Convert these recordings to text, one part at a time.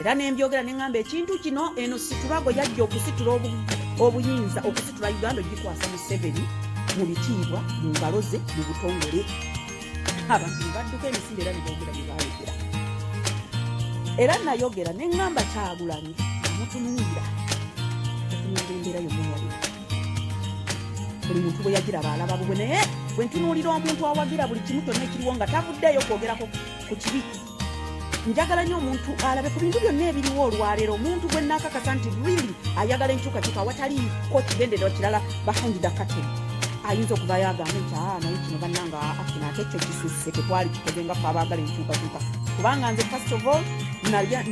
era nembyogera neŋŋamba ekintu kino eno situlago yajja okusitula obuyinza okusitula Uganda ogikwasa Museveni mu bitiibwa mu ngalo ze mu butongole abantu badduka emisinde era nebogera byebayogera era nayogera neŋŋamba Kyagulanyi mutunuulira embeera yonna yali buli muntu bwe yagiraba alaba bubwe naye bwe ntunuulira omuntu awagira buli kimu kyonna ekiriwo nga tavuddeyo kwogerako ku kibi njagala nnyo omuntu alabe ku bintu byonna ebiriwo olwaleero omuntu gwe nakakasa nti really ayagala enkyukakyuka awataliiko kigendererwa kirala behind the curtain ayinza okuvayo agambe nti naye kino bannanga kino ate ekyo kisusse tetwali kikoze nga abaagala enkyukakyuka kubanga nze first of all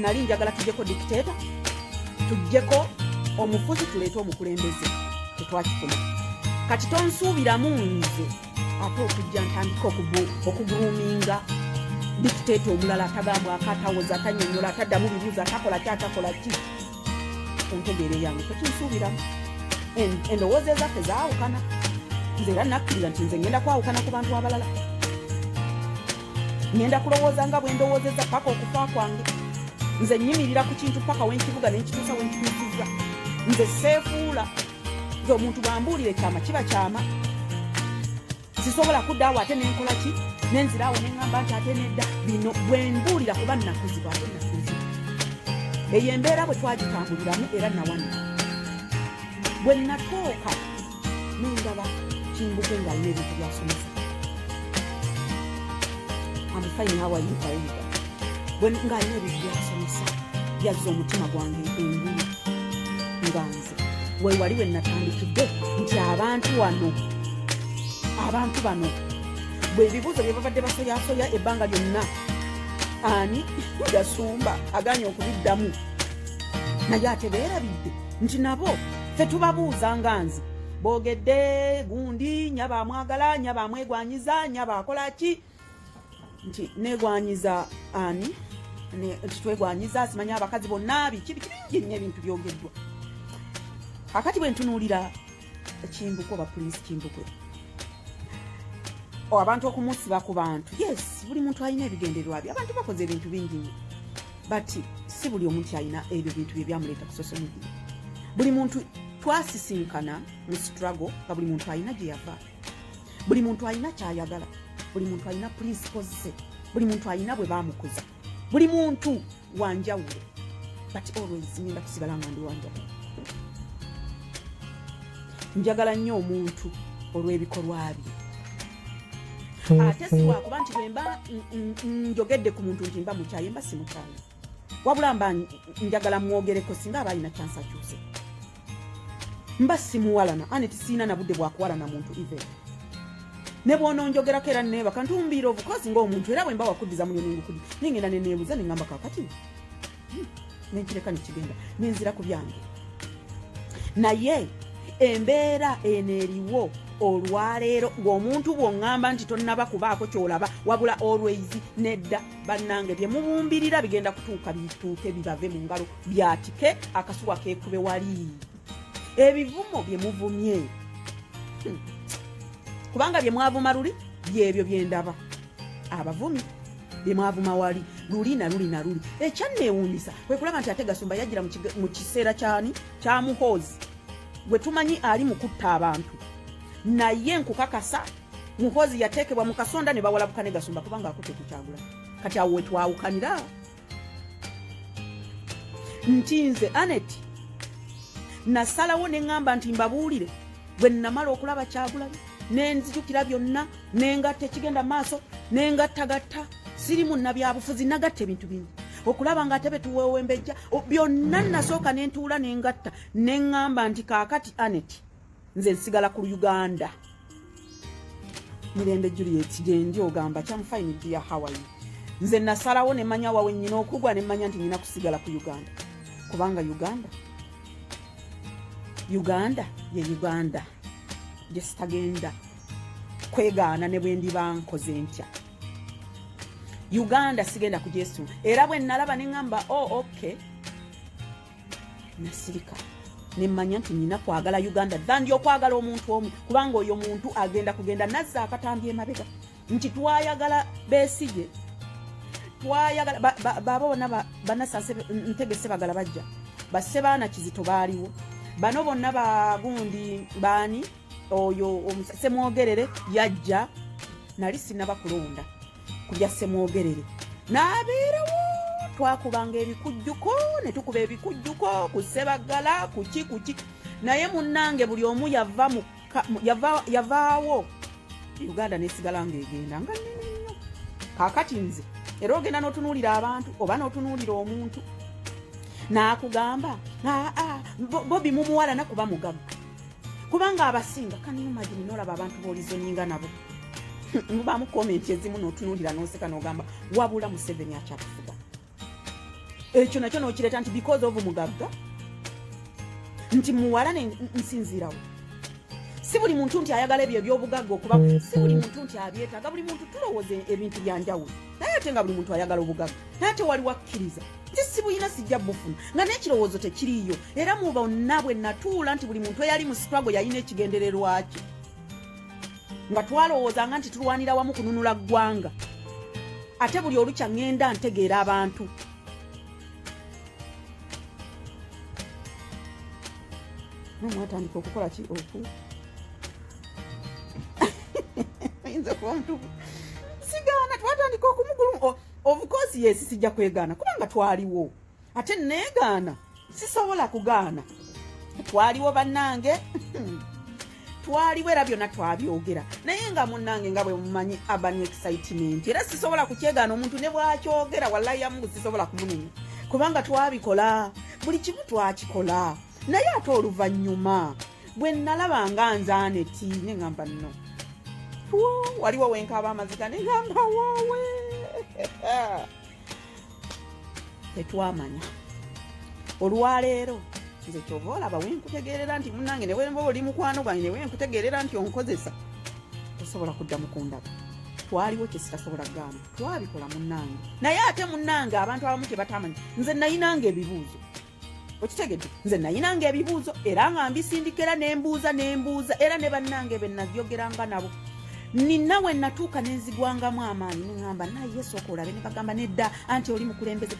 nali njagala tujjeko dictator tujjeko omufuzi tuleete omukulembeze tetwakifuna kati tonsuubiramu nze ate okujja ntandika okuguruminga dictator omulala atagambwa akatawoza atanyonyola ataddamu bibuuzo atakola ki atakola ki entegeere yange tekinsuubiramu endowooza ezaffe zaawukana nze era nakkiriza nti nze ngenda kwawukana ku bantu abalala ngenda kulowooza nga bwe ndowoozeza paka okufa kwange nze nyimirira ku kintu paka wenkivuga nenkituusa wenkituusiza nze seefuula nze omuntu bwambuulira ekyama kiba kyama sisobola kuddaawo ate nenkola ki nenziraawo neŋŋamba nti ate nedda bino bwembuulira kuba nnakuzibwa ate nnakuzibwa eyo embeera bwe twagitambuliramu era nawanna bwe natooka nendaba kimbuke ng'alina ebintu byasomesa amufayini hawayifayiga bwe ng'alina ebintu byasomesa yazza omutima gwange engulu nga nze wewali we natandikidde nti abantu bano bwe ebibuuzo bye babadde basoyasoya ebbanga lyonna ani gasumba aganye okubiddamu naye ate beerabidde nti nabo ffe tubabuuza nga nze boogedde gundi nyaba amwagala nyaba amwegwanyiza nyaba akola ki nti negwanyiza ani nti twegwanyiza simanya abakazi bonna biki bingi nnyo ebintu byogeddwa akati bwe ntunuulira kimbuko oba pulisi kimbukwe abantu okumusiba ku bantu yes buli muntu alina ebigendererwa bye abantu bakoze ebintu bingi nnyo but si buli omuntu alina ebyo bintu bye byamuleeta ku social media buli muntu twasisinkana mu struggle nga buli muntu alina gye yava buli muntu alina kyayagala buli muntu alina principles ze buli muntu alina bwe baamukuza buli muntu wanjawulo but always ngenda kusigala nga ndi wanjawulo njagala nnyo omuntu olw'ebikolwa bye ate siwakuba nti bwemba njogedde ku muntu nti mba mukyaye mba simukyaye wabula mba njagala mwogereko singa aba alina kyansa kyuse mba simuwalana ane tisiina na budde bwakuwalana muntu even ne bw'ononjogerako era neebaka ntumbiira obukozi ng'omuntu era bwemba wakuddiza munyo nengukudi nengenda neneebuuza nengamba kakati nenkireka nekigenda nenzira ku byange naye embeera eno eriwo olwaleero ng'omuntu bw'oŋŋamba nti tonnaba kubaako kyolaba wabula always nedda bannange bye mubumbirira bigenda kutuuka bituuke bibave mu ngalo byatike akasuwa keekube wali ebivumo bye muvumye kubanga bye mwavuma luli byebyo byendaba abavumi bye mwavuma wali luli na luli na luli ekyanneewuunyisa kwe kulaba nti ate Gasumba yajjira mu kiseera kyani kya muhoozi gwe tumanyi ali mu kutta abantu naye nkukakasa muhoozi yateekebwa mu kasonda ne bawalabuka ne Gasumba kubanga akutte ku Kyagulanyi kati awo wetwawukanira nti nze Aneti nasalawo ne ŋŋamba nti mbabuulire bwe nnamala okulaba Kyagulanyi nenzijukira byonna nengatta ekigenda maaso nengattagatta siri munnabyabufuzi nagatta ebintu bingi okulaba nga ate betuwewembejja byonna nasooka nentuula nengatta neŋŋamba nti kaakati Aneti nze nsigala ku Uganda Mirembe Juliet gyendi ogamba kyamufayini dia Hawaii nze nasalawo nemanya wawe nnyina okugwa nemanya nti nina kusigala ku Uganda kubanga Uganda ye Uganda jesitagenda kwegaana ne bwe ndiba nkoze ntya Uganda sigenda ku Yesu era bwe nalaba neŋŋamba okay nasirika nemmanya nti nina kwagala Uganda dhandi okwagala omuntu omu kubanga oyo muntu agenda kugenda nazza akatambye emabega nti twayagala Besigye twayagala baba bonna banasanse ntegese bagala bajja basse baana Kizito baaliwo bano bonna bagundi baani oyo Semwogerere yajja nali sinnabakulonda kubya Semwogerere n'abeerawo twakubanga ebikujjuko ne tukuba ebikujjuko ku Sebagala kuki naye munnange buli omu yavaawo Uganda nesigala ng'egenda nga nnene nnyo kaakati nze era ogenda n'otunuulira abantu oba n'otunuulira omuntu n'akugamba Bobi mumuwala nakuba mugagga kubanga abasinga kanimagini n'olaba abantu b'olizoninga nabo mubaamu komenti ezimu n'otunuulira n'oseka n'ogamba wabula Museveni akyatufuga ekyo nakyo n'okireeta nti because of mugagga nti muwala nsinzirawo si buli muntu nti ayagala ebyo ebyobugagga okuba si buli muntu nti abyetaaga buli muntu tulowooza ebintu byanjawulo naye ate nga buli muntu ayagala obugagga naye ate waliwo akkiriza nti si buyina sijja bufuna nga n'ekirowoozo tekiriiyo era mu bonna bwe natuula nti buli muntu eyali mu struggle yalina ekigendererwa kye nga twalowoozanga nti tulwanira wamu kununula ggwanga ate buli olukya ŋŋenda ntegeera abantu nomwatandika okukola ki oku ayinza kuba omuntu sigaana twatandika okumugulu of course yes sijja kwegaana kubanga twaliwo ate neegaana sisobola kugaana twaliwo bannange twaliwo era byonna twabyogera naye nga munnange nga bwe mumanyi urban excitement era sisobola kukyegaana omuntu ne bwakyogera wallahi yamungu sisobola kumunenya kubanga twabikola buli kimu twakikola naye ate oluvannyuma bwe nalabanga nzaaneti ne ŋŋamba nno waliwo wenkaaba amaziga ne ŋŋamba woowe tetwamanya olwaleero nze kyova olaba wenkutegeerera nti munnange ne wemba oli mukwano gwange ne wenkutegeerera nti onkozesa tosobola kudda mukundaba twaliwo kyesitasobola kugamba twabikola munnange naye ate munnange abantu abamu tebatamanyi nze nayinanga ebibuuzo okitegedde nze nayinanga ebibuuzo era nga mbisindikira nembuuza era ne bannange be nagyogeranga nabo nina we natuuka nenzigwangamu amaanyi neŋŋamba naye Yesu okolabe ne bagamba nedda anti oli mukulembeze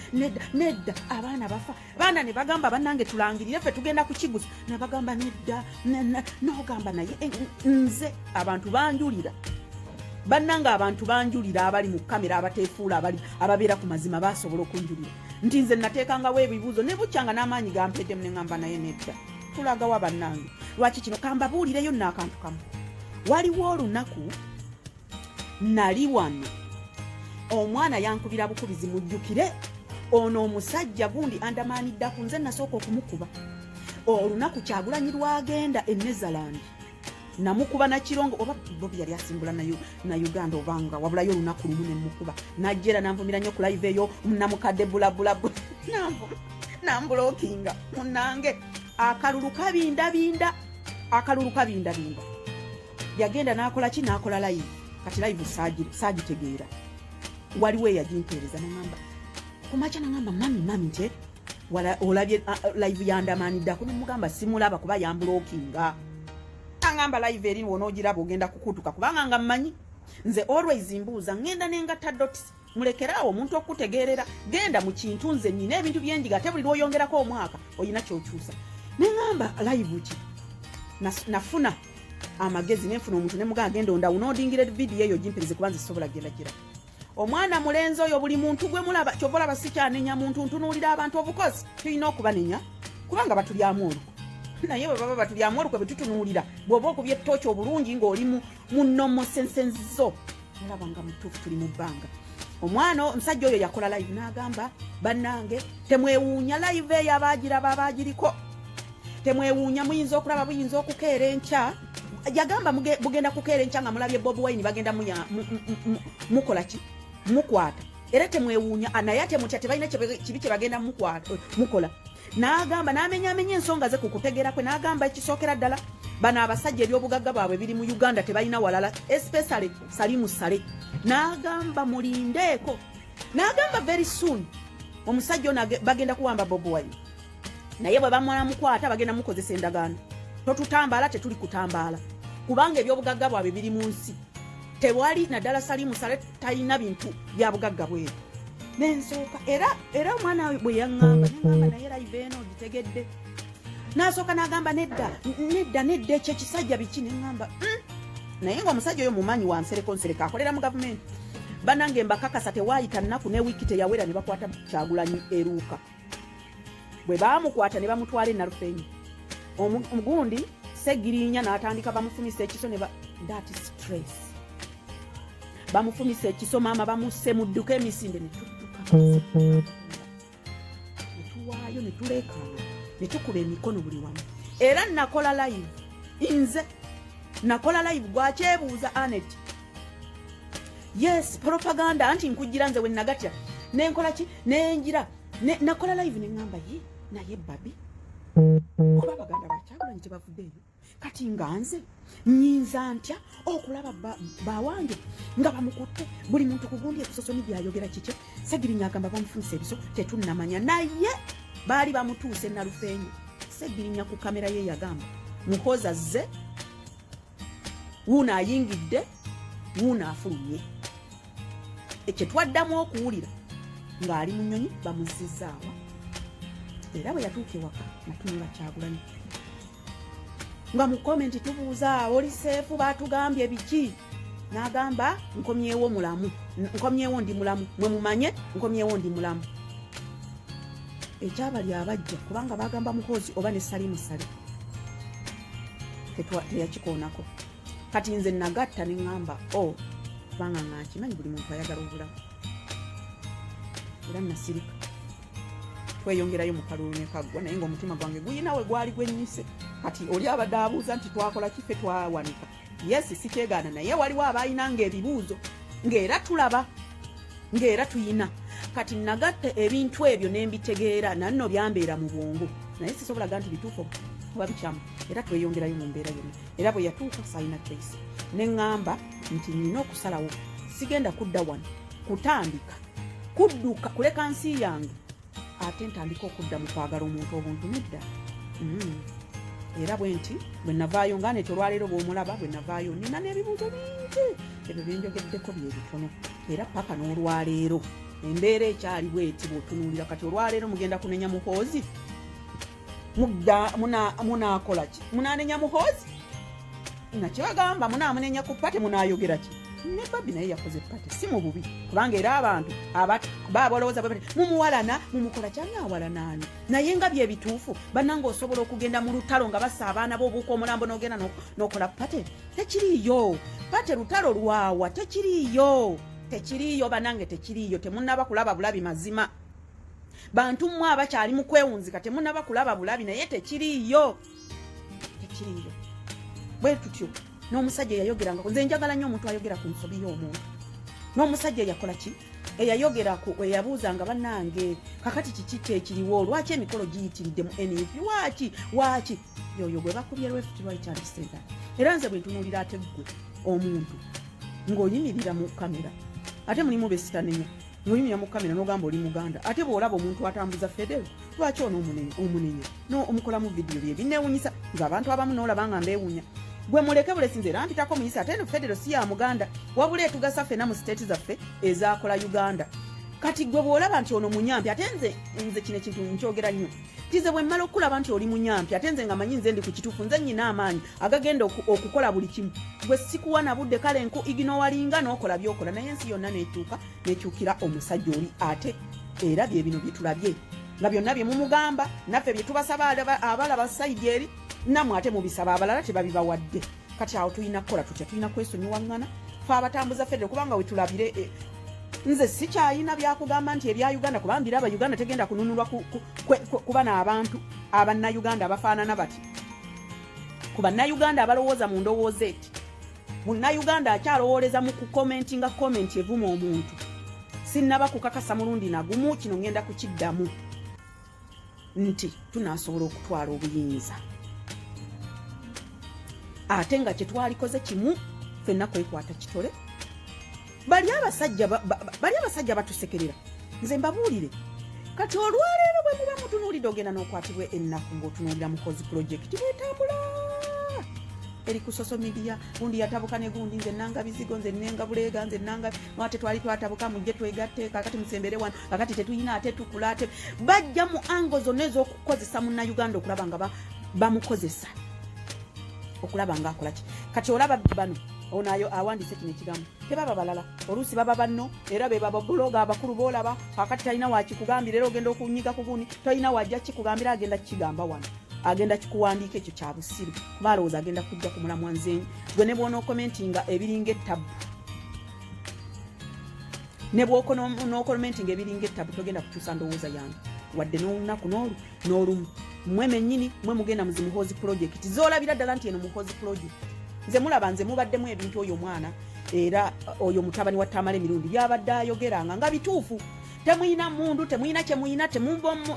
nedda abaana bafa baana ne bagamba bannange tulangirire ffe tugenda kukiguza ne bagamba nedda n'ogamba naye nze abantu banjulira bannange abantu banjulira abali mu kamera abateefuula ababeera ku mazima basobola okunjulira nti nze nateekangawo ebibuuzo ne bukyanga n'amaanyi gampeddemu ne ŋŋamba naye nedda tulagawa bannange lwaki kino kambabuulireyo n'akantu kamu waliwo olunaku nali wano omwana yankubira bukubizi mujjukire ono omusajja gundi andamaniddaku nze nasooka okumukuba olunaku Kyagulanyi lwagenda e Netherland namukuba nakirongo oba Bobi yali asimbula na Uganda obanga wabulayo olunaku lumu ne mukuba najjera nanvumira nnyo ku live eyo namukadde bulabulabu nambulokinga munnange akalulu kabindabinda yagenda n'akola ki n'akola live kati live saagitegeera waliwo eyagimpeereza n'ŋŋamba kumakya n'ŋŋamba mami nti olabye live yandamaniddako nemugamba simulaba kuba yambulookinga aŋŋamba live eri wonoogiraba ogenda kukutuka kubanga nga mmanyi nze always mbuuza ŋŋenda nengatta dots mulekeraawo omuntu okutegeerera genda mu kintu nze nnyina ebintu byenjiga ate buli lwoyongerako omwaka oyina kyokyusa neŋŋamba live ki nafuna amagezi nenfuna omuntu nemugaa genda ondawunoodingira vidiyo eyo gimpereze kuba nze sobola genda gira omwana mulenzi oyo buli muntu gwe mulaba kyova olaba sikyanenya muntu ntunuulira abantu obukozi tulina okubanenya kubanga batulyamu olukwe naye bwe baba batulyamu olukwe betutunuulira bw'oba okubya ettooki obulungi ng'oli munomo sensenzizo olaba nga mutuufu tuli mu bbanga omwana omusajja oyo yakola live n'agamba bannange temwewuunya live eyo abaagiraba abaagiriko temwewuunya muyinza okulaba buyinza okukeera enkya yagamba bugenda kukeera enkya nga mulabye Bobi Wine bagenda mukola ki mukwata era temwewuunya naye ate mutya tebalina kibi kye bagenda mukola n'agamba n'amenyaamenya ensonga ze ku kutegeera kwe n'agamba ekisookera ddala bano abasajja ebyobugagga bwabwe biri mu Uganda tebalina walala especially Salimu Sale n'agamba mulindeeko n'agamba very soon omusajja ono bagenda kuwamba Bobi Wine naye bwe bamala mukwata bagenda mukozesa endagaano totutambaala tetuli kutambaala kubanga ebyobugagga bwabwe biri mu nsi tewali naddala Salimu Sale talina bintu bya bugagga bweru nensooka era omwana bwe yaŋŋamba neŋŋamba naye live eno gitegedde n'asooka n'agamba nedda ekyo ekisajja biki neŋŋamba naye ng'omusajja oyo mumanyi wansereko nsereka akolera mu gavumenti banange mbakakasa tewaayita nnaku ne wiiki teyawera ne bakwata Kyagulanyi eruuka bwe baamukwata ne bamutwala Nalufenyi omugundi Segirinya n'atandika bamufumisa ekiso that is stress bamufumisa ekiso maama bamusse mudduka emisinde ne tuwaayo ne tuleekaana ne tukuba emikono buli wamu era nakola live nze nakola live gwakyebuuza Anet yes propaganda anti nkujira nze we nagatya nenkola ki nenjira nakola live neŋŋamba ye naye babi kuba Abaganda bakyagulanyi tebavuddeeyo kati nga nze nnyinza ntya okulaba bawange nga bamukutte buli muntu kugundi ekusosoni byayogera kike Segirinya agamba bamufunisa ebiso tetunnamanya naye baali bamutuuse Nalufenyi Segirinya ku kamera ye yagamba muhoza zze wuuna ayingidde wuuna afulumye ekyo twaddamu okuwulira ng'ali mu nnyonyi bamuzzizaawa era bwe yatuuka ewaka natunula Kyagulanyi nga mu komenti tubuuza oli seefu baatugambye biki n'agamba nkomyewo mulamu nkomyewo ndi mulamu mwe mumanye nkomyewo ndi mulamu ekyabali abajja kubanga bagamba mukozi oba ne Salimu Sale teyakikoonako kati nze nagatta neŋŋamba kubanga nkimanyi buli muntu ayagala obulamu era nasirika tweyongerayo mu kalulu ne kaggwa naye ng'omutima gwange guyina we gwali gwennyise kati oli abadde abuuza nti twakola kife twawanika yesi sikyegaana naye waliwo abaayinanga ebibuuzo ng'era tulaba ng'era tuyina kati nagatta ebintu ebyo ne mbitegeera nanno byambeera mu bwongo naye sisobolaga nti bituufu oba bikyamu era tweyongerayo mu mbeera yonna era bwe yatuuka sayina choice neŋŋamba nti nina okusalawo sigenda kudda wano kutandika kudduka kuleka nsi yange ate ntandika okudda mu kwagala omuntu obuntu nedda era bwe nti bwe navaayo nga Anet olwaleero bw'omulaba bwe navaayo nina n'ebibuuzo bingi ebyo byenjogeddeko bye bitono era paka n'olwaleero embeera ekyali bweti bw'otunuulira kati olwaleero mugenda kunenya muhoozi munaakola ki munaanenya muhoozi nakibagamba munaamunenya ku pate munaayogera ki ne babi naye yakoze pate si mu bubi kubanga era abantu baabalowooza mumuwalana mumukola kyanaawalanaani naye nga bye bituufu bannanga osobola okugenda mu lutalo nga bassa abaana b'obuuka omulambo n'ogenda n'okola pate tekiriiyo pate lutalo lwawa tekiriiyo bannange tekiriiyo temunnaba kulaba bulabi mazima bantu mmwe abakyali mu kwewunzika temunnaba kulaba bulabi naye tekiriiyo bwe tutyo n'omusajja eyayogeranga nze njagala nnyo omuntu ayogera ku nsobi y'omuntu n'omusajja eyakola ki eyayogera ku eyabuuzanga bannange kakati kiki ekiriwo lwaki emikolo giyitiridde mu NUP waaki yoyo gwe bakubye lwefuti lwaikyandisenda era nze bwe ntunuulira ate ggwe omuntu ng'oyimirira mu kamera ate mulimu besitanenya ng'oyimirira mu kamera n'ogamba oli Muganda ate bw'olaba omuntu atambuza federo lwaki ono omunenya omukolamu vidiyo bye binneewunyisa ng'abantu abamu n'olaba nga mbeewunya gwe muleke bulesinze era mpitako muyisa ate eno federo si ya Muganda wabula etugasa ffenna mu siteeti zaffe ezaakola Uganda kati gwe bw'olaba nti ono munyampi ate nze kino ekintu nkyogera nnyo tize bwe mmala okulaba nti oli munyampi ate nze nga manyi nze ndi ku kituufu nze nnyina amaanyi agagenda okukola buli kimu gwe sikuwa na budde kale nku iginowalinga n'okola by'okola naye ensi yonna n'ekyukira omusajja oli ate era bye bino bye tulabye nga byonna bye mumugamba naffe bye tubasaba abalaba sayidi eri nammwe ate mubisaba abalala tebabibawadde kati awo tulina kukola tutya tulina kwesonyiwaŋŋana fe abatambuza federo kubanga we tulabire nze sikyayina byakugamba nti ebya Uganda kubanga biraba Uganda tegenda kununulwa kuba n'abantu abannayuganda abafaanana bati ku bannayuganda abalowooza mu ndowooza eti munnayuganda akyalowooleza mu kukomentinga komenti evuma omuntu sinnaba kukakasa mulundi nagumu kino ngenda kukiddamu nti tunaasobola okutwala obuyinza ate nga kyetwalikoze kimu ffenna kwekwata kitole bali abasajja batusekerera nze mbabuulire kati olwaleero bwe muba mutunuulidde ogenda n'okwatibwa ennaku ng'otunuulira mukozi project bwetambula eri ku social media gundi yatabuka ne gundi nze nanga bizigo nze nenga bulega nze nanga mwate twali twatabuka mujje twegatte kakati musembere wano kakati tetuyina ate tukulate bajja mu ango zonezo okukozesa munna Uganda okulaba nga bamukozesa okulaba nga akola ki kati olaba bano onayo awandise kino ekigambo tebaba balala oluusi baba banno era be baba bloga abakulu boolaba kakati talina wakikugambira era ogenda okunyiga ku gundi talina wajja kikugambira agenda kikigamba wano agenda kikuwandiika ekyo kya busiru balowooza agenda kujja ku mulamwa nzenyi gwe ne bw'ona okomentinga ebiringa ettabu ne bw'okomentinga ebiringa ettabu togenda kukyusa ndowooza yange wadde n'olunaku n'olumu mmwe mennyini mwe mugenda mu zimuhoozi project zoolabira ddala nti eno muhoozi project nze mulaba nze mubaddemu ebintu oyo mwana era oyo mutabani wa Tamale emirundi byabadde ayogeranga nga bituufu temuyina mundu temuyina kyemuyina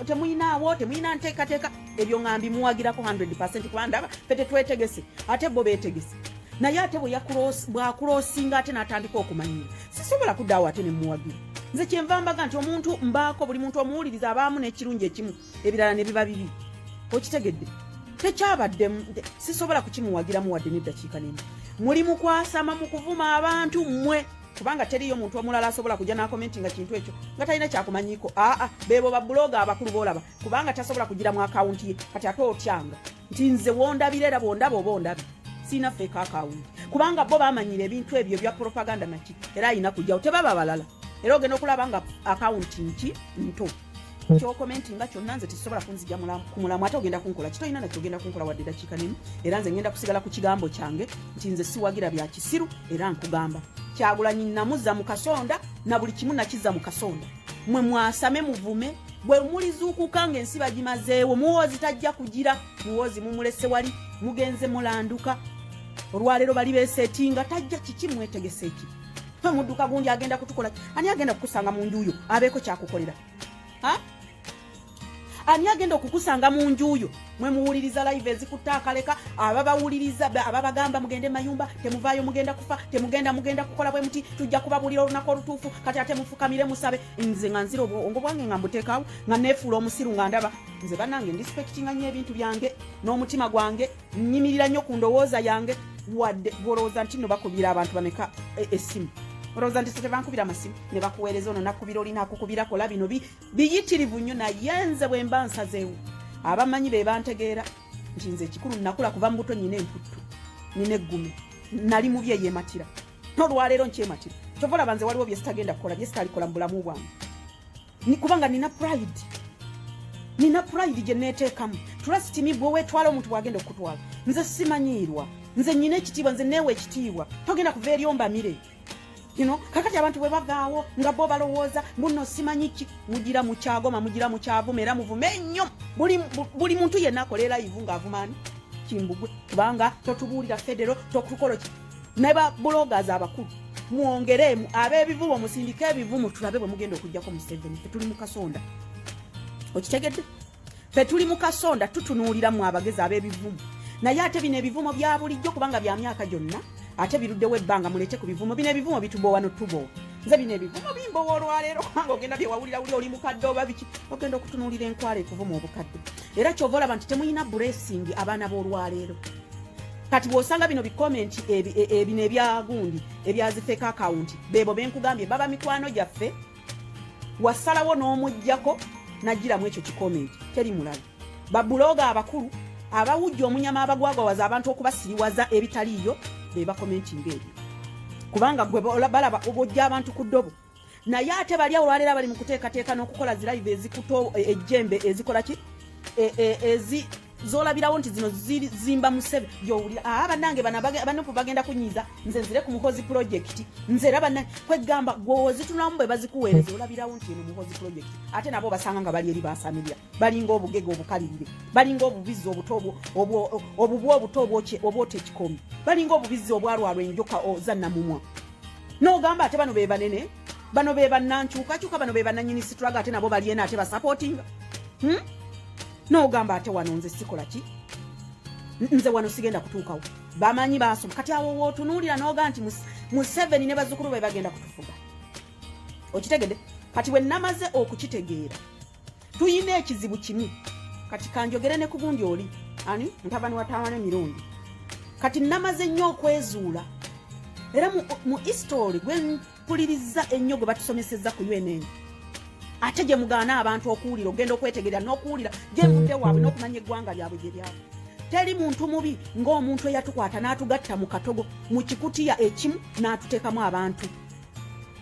temuyinaawo temuyina nteekateeka ebyo ngambi muwagirako 100% kubandaba fete twetegese ate bo beetegese naye ate bwakuloosinga ate n'atandika okumanyira sisobola kuddaawo ate ne muwagira nze kyenva mbaga nti omuntu mbaako buli muntu omuwuliriza abaamu n'ekirungi ekimu ebirala ne biba bibi okitegedde tekyabadde sisobola kukimuwagiramu wadde n'eddakiika n'emu muli mukwasama mu kuvuma abantu mmwe kubanga teriyo muntu omulala asobola kujja n'akomentinga kintu ekyo nga talina kyakumanyiiko beebo babbuloga abakulu boolaba kubanga tasobola kugira mu akawunti ye kati ate otyanga nti nze wondabira era bondaba oba ondabi siina fake akawunti kubanga bo bamanyira ebintu ebyo bya propaganda naki era ayina kujjawo tebaba balala era ogenda okulaba nga akawunti nki nto kyokomentinga kyonna nze tisobola kunzija ku mulamu ate ogenda kunkola kitoyina nakyo ogenda kunkola wadde dakiika nemu era nze ngenda kusigala ku kigambo kyange nti nze siwagira bya kisiru era nkugamba Kyagulanyi namuzza mu kasonda na buli kimu nakizza mu kasonda mwe mwasame muvume bwe mulizuukuka ng'ensi bagimazeewo muwoozi tajja kugira muwoozi mumulese wali mugenze mulanduka olwaleero bali beeseetinga tajja kiki mwetegese eki mudduka gundi agenda kutukola ani agenda kukusanga mu njuuyo abeeko kyakukolera ani agenda okukusanga mu njuuyo mwe muwuliriza live ezikutaakaleka ababawuliriza ababagamba mugende mayumba temuvaayo mugenda kufa mugenda kukola bwe muti tujja kubabulira olunaku olutuufu kati ate mufukamire musabe nze nga nzira obwongo bwange nga mbuteekaawo nga neefuula omusiru nga ndaba nze bannange ndispektinga nnyo ebintu byange n'omutima gwange nnyimirira nnyo ku ndowooza yange wadde bwolowooza nti nno bakubira abantu bameka essimu olowooza nti tebankubira amasimu ne bakuweereza ono nakubira olina akukubira kola bino biyitirivu nnyo naye nze bwe mba nsazeewo abamanyi be bantegeera nti nze ekikulu nakula kuva mu buto nyina emputtu nina eggume nali mu bye yeematira n'olwaleero nkyematira kyova olaba nze waliwo bye sitagenda kukola bye sitalikola mu bulamu bwange kubanga nina pride gye neeteekamu trust me bwe weetwala omuntu bw'agenda okutwala nze simanyiirwa nze nyina ekitiibwa nze neewa ekitiibwa togenda kuva eri ombamire kakati abantu bwe bagaawo nga bo balowooza muno simanyiki mugira mu kyagoma mugira mu kyavuma era muvume ennyo buli muntu yenna akolera ivu ng'avumaani kimbugwe kubanga totubuulira federo tokukola ki ne ba bloggers abakulu muwongereemu ab'ebivumo musindike ebivumu tulabe bwe mugenda okugjako mu 7 fe tuli mu kasonda okitegedde fe tuli mu kasonda tutunuuliramu abagezi ab'ebivumu naye ate bino ebivumo bya bulijjo kubanga bya myaka gyonna ate biruddewo ebbanga mulete ku bivumo bino ebivumo bitubowa notubowa nze bino ebivumo bimbowa olwaleero kubanga ogenda byewawulira wuli oli mukadde oba biki ogenda okutunuulira enkwala ekuvuma obukadde era kyova olaba nti temuyina blessing abaana b'olwaleero kati bw'osanga bino bikomenti bino ebyagundi ebyazifeeka akawunti beebo benkugambye baba mikwano gyaffe wasalawo n'omuggyako nagiramu ekyo kikomenti teri mulala babuloga abakulu abawujja omunyama abagwagwawaza abantu okubasiriwaza ebitaliiyo be bakomentinga ebyo kubanga gwe balaba obojja abantu ku ddobo naye ate bali awo olwaleero bali mu kuteekateeka n'okukola zilive ezikuto ejjembe ezikola ki zoolabirawo nti zino zimba mu sebe gyowulira bannange banopo bagenda kunyiiza nze nzire ku muhoozi project nze era bannange kwegamba gwozitunulamu bwe bazikuweereza olabirawo nti eno muhoozi project ate nabo basanga nga bali eri basamibya balinga obugege obukalirire balinga obubizi obuto obubwa obuto obwota ekikomi balinga obubizi obwalwalwa enjoka zannamumwa n'ogamba ate bano be banene bano be bannankyukakyuka bano be bannanyini situlaga ate nabo bali ena ate basapootinga n'ogamba ate wano nze sikola ki nze wano sigenda kutuukawo bamanyi basoma kati awo wootunuulira n'oga nti mu 7 ne bazzukulu be bagenda kutufuga okitegedde kati bwe namaze okukitegeera tuyina ekizibu kimu kati kanjogere ne ku gundi oli ani mutabani wa Tamale emirundi kati namaze nnyo okwezuula era mu history gwe mpuliriza ennyo gwe batusomesezza ku UNN ate gye mugaana abantu okuwulira ogenda okwetegerera n'okuwulira gye mudde waabwe n'okumanya eggwanga lyabwe gye lyabwe teri muntu mubi ng'omuntu eyatukwata n'atugatta mu katogo mu kikutiya ekimu n'atuteekamu abantu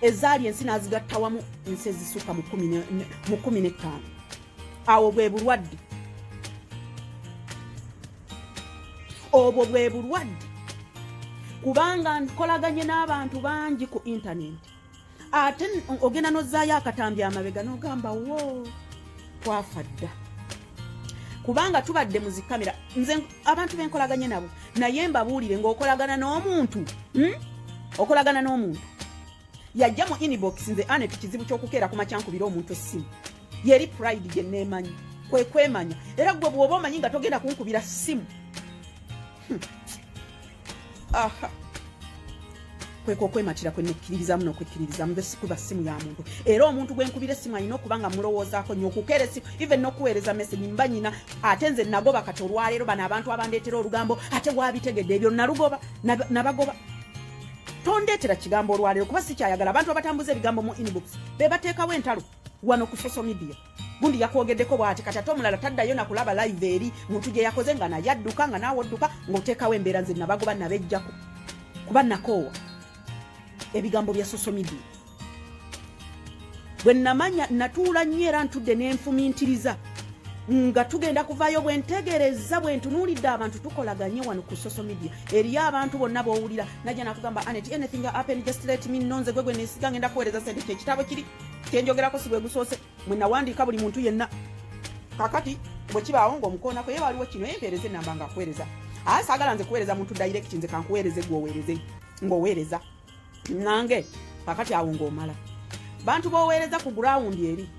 ezaali ensi n'azigatta wamu ensi ezisukka mu 15 awo bwe bulwadde obwo bwe bulwadde kubanga nkolaganye n'abantu bangi ku internet ate ogenda n'ozzaayo akatambi amabega n'ogamba wo twafa dda kubanga tubadde mu zikamera nze abantu benkolaganye nabo naye mbabuulire ng'okolagana n'omuntu okolagana n'omuntu yajja mu inbox nze anet kizibu ky'okukeera ku makyankubira omuntu essimu yeri pride gye neemanyi kwemanya era gwe bw'oba omanyi nga togenda kunkubira ssimu aha kwekokwematira kwenekkiririza muno kwekkiririza nze sikuba ssimu ya muntu era omuntu gwenkubira essimu alina okuba nga mulowoozaako nnyo okukeera essimu even n'okuweereza message mba nyina ate nze nagoba kati olwaleero bano abantu abandeetera olugambo ate waabitegedde ebyo nalugoba nabagoba tondeetera kigambo olwaleero kuba sikyayagala abantu abatambuza ebigambo mu inbox be bateekawo entalo wano ku social media gundi yakwogeddeko bw'ati kati ate omulala taddayo nakulaba live eri muntu gye yakoze nga naye adduka nga naawe odduka ng'oteekawo embeera nze nabagoba nabejjako kuba nakoowa ebigambo bya social media bwe namanya natuula nnyo era ntudde n'enfumintiriza nga tugenda kuvaayo bwe ntegereza bwe ntunuulidde abantu tukolaganye wano ku social media eriyo abantu bonna b'owulira najja nakugamba anet anything happen just let me know nze gwe neesiga ngenda kuweereza sente kyekitabo kiri kyenjogerako si bwe gusoose mwe nawandiika buli muntu yenna kakati bwe kibaawo ng'omukoonako ye waliwo kino yempeereza enamba nga akuweereza saagala nze kuweereza muntu direct nze kankuweereze gwe ng'oweereza nange kakati awo ng'omala bantu b'oweereza ku gurawundi eri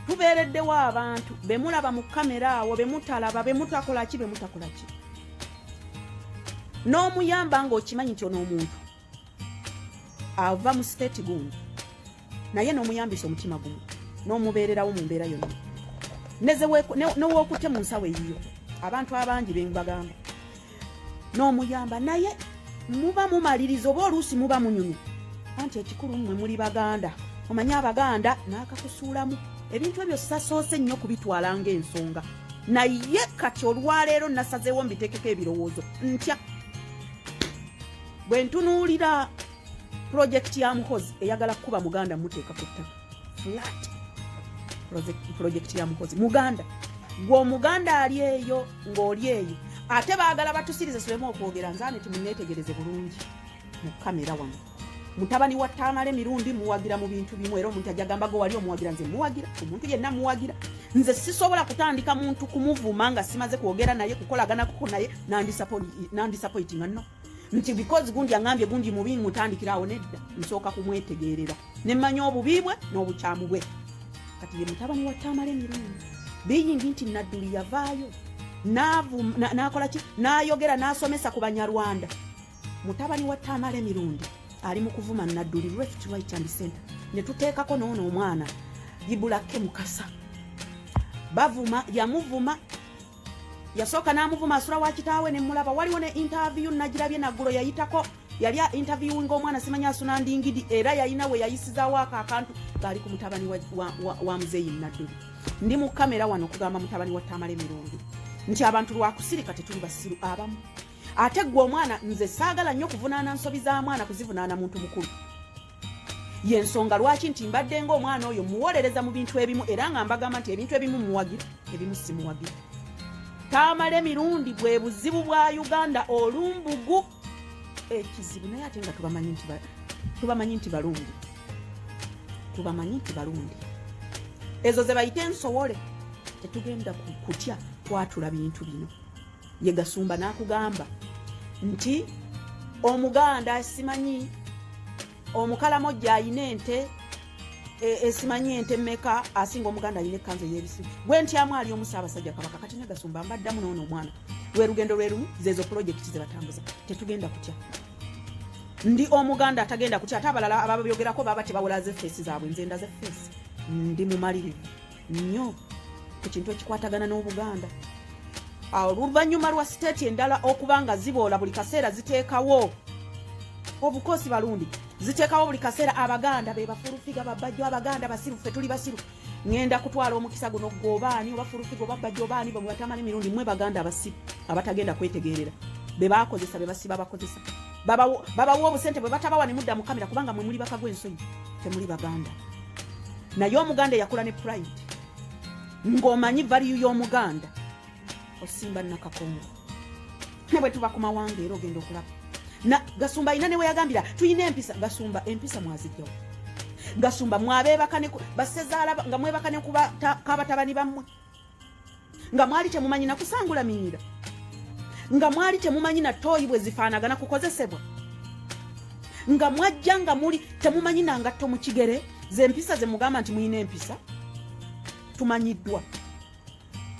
tubeereddewo abantu bemulaba mu kamera awo bemutalaba bemutakolaki n'omuyamba ng'okimanyi nti ono omuntu ava mu state gundi naye n'omuyambisa omutima gumu n'omubeererawo mu mbeera yonna n'owookute mu nsawo eyiyo abantu abangi bembagamba n'omuyamba naye muba mumaliriza oba oluusi muba munyumya anti ekikulu mmwe muli baganda omanyi abaganda n'akakusuulamu ebintu ebyo sasoose nnyo kubitwala ng'ensonga naye kati olwaleero nasazeewo mbiteekeko ebirowoozo ntya bwe ntunuulira pulojekiti ya muhozi eyagala kuba muganda muteeka ku ttaka flat pulojekiti ya muhozi muganda gw'omuganda ali eyo ng'oli eyo ate baagala batusirize sulemu okwogera nzaane timuneetegereze bulungi mu kamera wano mutabani wa Tamale mirundi muwagira mu bintu bimu era omuntu ajagamba go wali omuwagira nze muwagira omuntu yenna muwagira nze sisobola kutandika muntu kumuvuma nga simaze kwogera naye kukolagana kuko naye nandisappointing no nti because gundi angambye gundi mubi mutandikirawo nedda nsooka kumwetegerera nemanya obubibwe n'obukyamu bwe kati ye mutabani wa Tamale mirundi biyingi nti nadduli yavaayo nakola ki n'ayogera n'asomesa ku Banyarwanda mutabani wa Tamale mirundi ali mu kuvuma nadduli left right and center ne tuteekako n'ono omwana Ibulake Mukasa bavuma yamuvuma yasooka n'amuvuma asula wa kitaawe ne mulaba waliwo ne interview nagirabye naggulo yayitako yali interview ng'omwana simanya asuna ndingidi era yayina we yayisizaawo akantu gaali ku mutabani wa muzeeyi nadduli ndi mu kamera wano kugamba mutabani wa Tamale mirundi nti abantu lwakusirika tetuli basiru abamu ate gwe omwana nze saagala nnyo kuvunaana nsobi za mwana kuzivunaana muntu mukulu yensonga lwaki nti mbadde ng'omwana oyo muwolereza mu bintu ebimu era nga mbagamba nti ebintu ebimu muwagira ebimu simuwagira Tamale mirundi bwe buzibu bwa Uganda olumbugu ekizibu naye ate nga tubamanyi nti balungi ezo ze bayite ensowole tetugenda kutya kwatula bintu bino ye Gasumba n'akugamba nti omuganda simanyi omukalamojja ayina ente esimanyi ente mmeka asinga omuganda ayina ekkanzu ey'ebisi gwe ntyamu ali omusaabasajja Kabaka kati ne Gasumba mbaddamu n'ono omwana lwe lugendo lwe lumu zezo pulojekiti ze batambuza tetugenda kutya ndi omuganda atagenda kutya ate abalala ababyogerako baba tebawolaze feesi zaabwe nze ndaze feesi ndi mumalirivu nnyo ku kintu ekikwatagana n'Obuganda oluvanyuma lwa state endala okubanga ziboola buli kaseera ziteekawo obukosi balundi ziteekawo buli kaseera abaganda be bafulufiga babajjo abaganda basiru ffe tuli basiru ngenda kutwala omukisa guno gobaani obafulufiga babajjo baani bwe batamani mirundi mwe baganda basiru abatagenda kwetegerera be bakozesa be basiba bakozesa babawo obusente bwe batabawa ne mudda mu kamera kubanga mwe muli bakagwe ensonyi temuli baganda naye omuganda yakula ne pride ng'omanyi value y'omuganda osimba nakakongo ne bwe tuba ku mawanga era ogenda okulaba na gasumba ina ne we yagambira tuyina empisa gasumba empisa mwazijjawo gasumba mwabeebakane basezaala nga mwebakane kuba kabatabani bammwe nga mwali temumanyi na kusangula minyira nga mwali temumanyi na toyi bwe zifaanagana kukozesebwa nga mwajja nga muli temumanyi na ngatto mu kigere z'empisa ze mugamba nti muyina empisa tumanyiddwa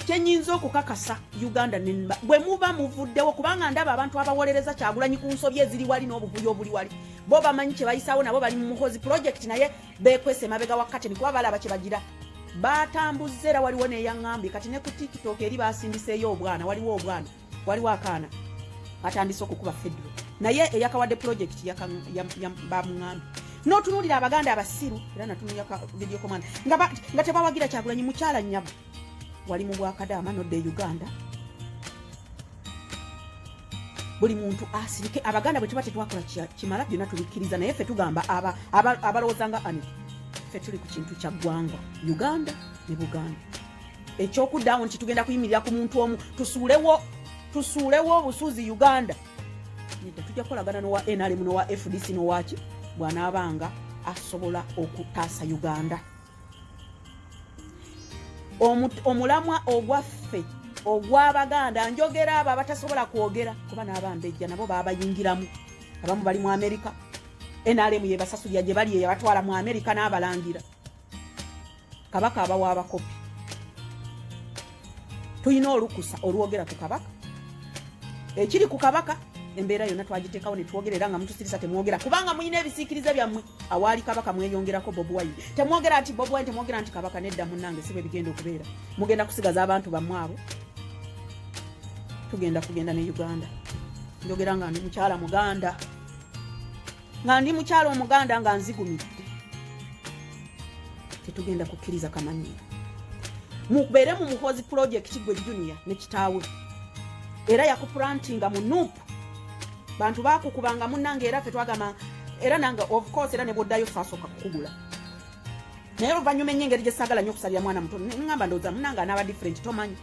kyenyinza okukakasa Uganda bwe muba muvuddewo kubanga ndaba abantu abawolereza Kyagulanyi ku nsobi eziri wali n'obuvuyo obuli wali bo bamanyi kye bayisaawo nabo bali mu Muhozi Project naye beekwese mabega wa Kati kuba balaba kye bagira batambuze era waliwo neyaŋŋambi kati ne ku TikTok eri basindiseeyo obwana waliwo akaana atandise okukuba federo naye eyakawadde project bamuŋŋambi n'otunuulira abaganda abasiru era natunuulira video command nga tebawagira Kyagulanyi mukyala nnyabo wali mu Bwakadaama nodde Uganda buli muntu asirike abaganda bwe tuba tetwakola kimala byonna tubikkiriza naye ffe tugamba abalowooza nga ani ffe tuli ku kintu kya ggwanga Uganda ne Buganda ekyokuddawo nti tugenda kuyimirira ku muntu omu tusuulewo obusuuzi Uganda nedda tujja kukolagana n'owa NRM n'owa FDC n'owaki bw'anaabanga asobola okutaasa Uganda omulamwa ogwaffe ogw'abaganda njogera abo abatasobola kwogera kuba n'abambejja nabo baabayingiramu abamu bali mu Amerika NRM yebasasulya gye bali yabatwala mu Amerika n'abalangira Kabaka abawa abakopi tuyina olukusa olwogera ku Kabaka ekiri ku Kabaka embeera yonna twagiteekawo ne twogerera nga mutusirisa temwogera kubanga muyina ebisiikiriza byammwe awaali Kabaka mweyongerako Bobi Wine temwogera nti Bobi Wine temwogera nti Kabaka nedda munnange si bwe bigenda okubeera mugenda kusigaza abantu bammwe abo tugenda kugenda ne Uganda njogera nga ndi mukyala Muganda nga ndi mukyala Omuganda nga nzigumidde tetugenda kukkiriza kamanyiiro mubeere mu Muhozi Project gwe junior ne kitaawe era yakuplantinga mu nuupu bantu bakukubanga munnange era ffe twagamba era nange of course era ne bwoddayo faasooka kukugula naye oluvannyuma ennyengeri gye saagala nnyo okusalira mwana muto ngamba ndowooza munnange anaaba different tomanyi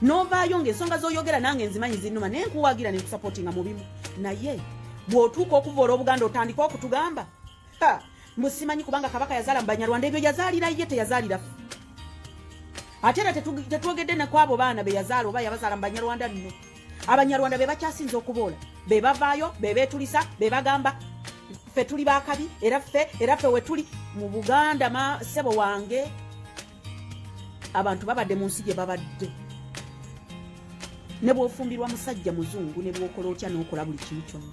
novaayo ng'ensonga z'oyogera nange nzimanyi zinnuma naye nkuwagira ne nkusapootinga mu bimu naye bw'otuuka okuvoola Obuganda otandika okutugamba mbusimanyi kubanga Kabaka yazaala mu Banyarwanda ebyo yazaalira ye teyazaalira ffe ate era tetwogedde ne kwabo baana be yazaala oba yabazaala mu Banyarwanda nno Abanyarwanda be bakyasinze okuboola be bavaayo be beetulisa be bagamba ffe tuli baakabi era ffe we tuli mu Buganda ssebo wange abantu babadde mu nsi gye babadde ne bw'ofumbirwa musajja muzungu ne bw'okola otya n'okola buli kimu kyonna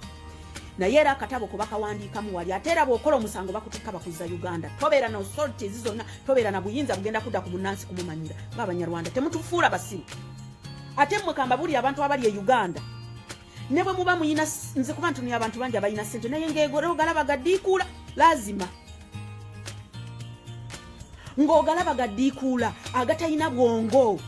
naye era akatabo ko bakawandiikamu wali ate era bw'okola omusango bakutikka bakuzza Uganda tobeera na authorities zonna tobeera na buyinza bugenda kudda ku bunnansi kumumanyira ng'Abanyarwanda temutufuula basiru ate mmwe kamba buli abantu abali e Uganda ne bwe muba muyina nze kuba ntunuya abantu bangi abalina ssente naye ng'ogalaba gaddiikuula lazima ng'ogalaba gaddiikuula agatalina bwongo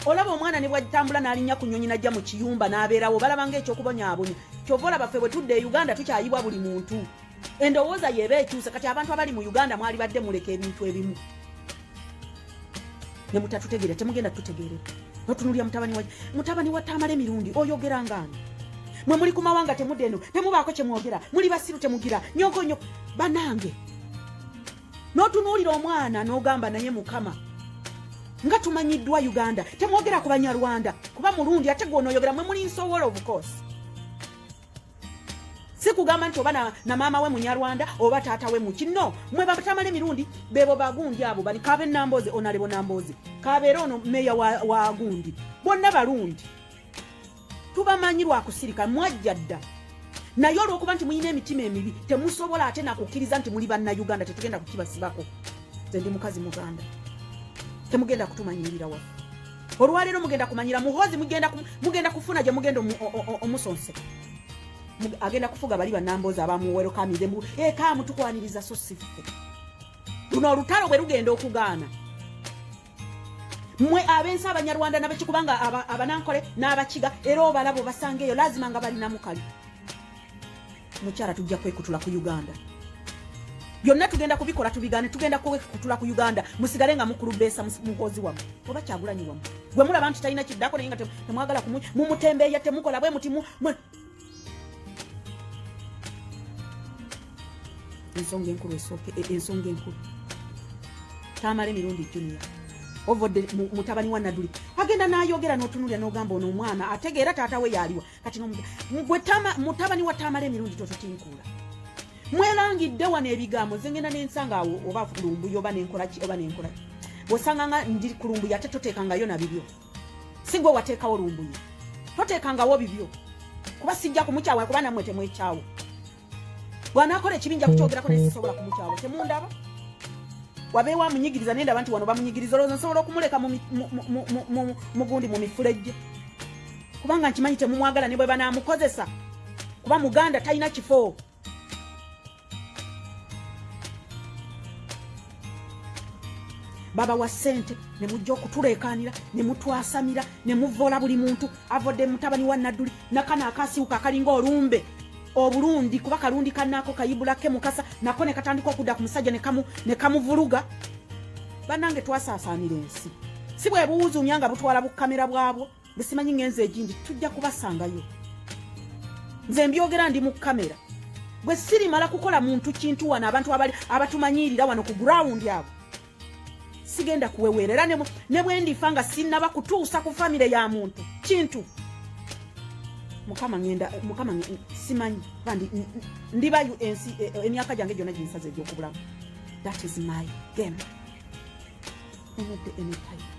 olaba omwana ne bwatambula n'alinnya ku nnyonyi najja mu kiyumba n'abeerawo balaba ng'ekyokubonyaabonya kyova olaba ffe bwe tudde e Uganda tukyayibwa buli muntu endowooza yeeba ekyuse kati abantu abali mu Uganda mwali badde muleka ebintu ebimu ne mutatutegeera temugenda tutegeerera notunulya mutabani wa Tamale emirundi oyogera ngani mwe muli ku mawanga temudde eno temubaako kye mwogera muli basiru temugira nyogonyo banange n'otunuulira omwana n'ogamba naye Mukama nga tumanyiddwa Uganda temwogera ku Banyarwanda kuba mulundi ate gw'onoyogera mwe muli nsowolo of course si kugamba nti oba na maama we Munyarwanda oba taata we mukino mwe Batamale emirundi bebo bagundi abo bali Kabe Namboze onalebo Namboze kabeera ono meya wa gundi bonna balundi tubamanyi lwakusirika mwajja dda naye olw'okuba nti muyina emitima emibi temusobola ate nakukkiriza nti muli banna Uganda tetugenda kukibasibako nze ndi mukazi Muganda temugenda kutumanyirira waffe olwalero mugenda kumanyira muhozi mugenda kufuna je mugenda omusonse agenda kufuga bali banamboza abamuwero kamidembu kamu tukwaniriza so siffe luno olutalo bwe lugenda okugaana mwe abensa abanyarwanda nabekikubanga abanankole n'abakiga era obalabo basangeyo lazima nga balina mukali mukyala tujja kwekutula ku Uganda byonna tugenda kubikola tubigane tugenda kwekutula ku Uganda musigale nga mukulubesa muhozi wamu oba kyagulanyi wamu gwe mulaba nti talina kiddako naye nga temwagala mumutembeeya temukola bwe muti ensonga enkulu ensonga enkulu Tamale mirundi junior ovode mutabani wa Naduli agenda nayogera n'otunulya n'ogamba ono omwana ategeera taata we yaliwa kati gwe mutabani wa Tamale mirundi totinkula mwerangidde wano ebigambo zengenda n'ensanga awo oba kulumbu yoba n'enkola ki oba n'enkola bw'osanga nga ndi kulumbu yate toteekangayo na bibyo si gwe wateekawo lumbu ye toteekangawo bibyo kuba sijja kumukyawa kuba nammwe temwekyawo bw'anaakola ekibinja kukyogerako naye sisobola kumukyawa temundaba wabeewa munyigiriza nenda abantu wano bamunyigiriza olowooza nsobola okumuleka mugundi mu mifulejje kubanga nkimanyi temumwagala ne bwe banaamukozesa kuba Muganda talina kifo baba wa ssente ne mujja okutuleekaanira ne mutwasamira ne muvoola buli muntu avodde mutabani wa Naduli nakana akasiwuka akalinga olumbe obulundi kuba kalundi kanako kayibulake mukasa nako ne katandika okudda ku musajja ne kamuvuluga banange twasaasaanira ensi si bwe buwuzu myanga butwala bukamera bwabwo bisimanyi ngenze ejindi tujja kubasangayo nze mbyogera ndi mu kamera bwe siri mala kukola muntu kintu wana abantu abatumanyirira wano ku ground yabo sigenda kuwewerera ne bwe ndifanga sinaba kutuusa ku family ya muntu kintu mukama simanyi bandi ndibayu ensi emyaka jange jona jinsaze gyokubulamu that is my game anytime